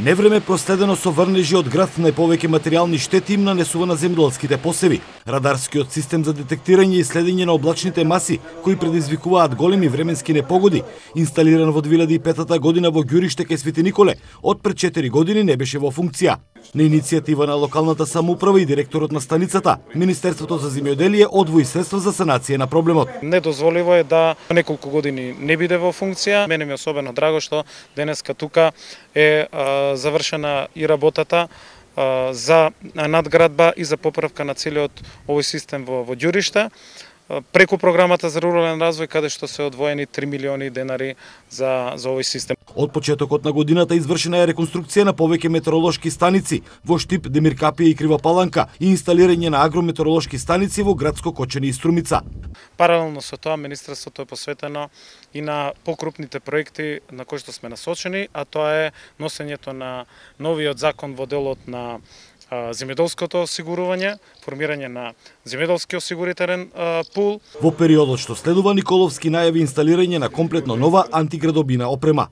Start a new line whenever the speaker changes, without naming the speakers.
Невреме проследено со врнежи од град најповеќе материјални штети им нанесува на земјоделските посеви. Радарскиот систем за детектирање и следење на облачните маси, кои предизвикуваат големи временски непогоди, инсталиран во 2005 година во Ѓуриште кај Свети Николе, од пред 4 години не беше во функција. На иницијатива на локалната самоуправа и директорот на станицата, Министерството за земјоделие одвои средства за санација на проблемот.
Недозволиво е да неколку години не биде во функција. Мене ми е особено драго што денеска тука е завршена и работата за надградба и за поправка на целиот овој систем во Ѓуриште, преку програмата за рурален развој, каде што се одвоени 3 милиони денари за овој систем.
Од почетокот на годината извршена е реконструкција на повеќе метеоролошки станици во Штип, Демир Капија и Крива Паланка и инсталирање на агрометеоролошки станици во градско Кочани и Струмица.
Паралелно со тоа, Министерството е посветено и на покрупните проекти на кои што сме насочени, а тоа е носењето на новиот закон во делот на земјоделското осигурување, формирање на земјоделски осигурителен пул.
Во периодот што следува, Николовски најави инсталирање на комплетно нова антиградобина опрема.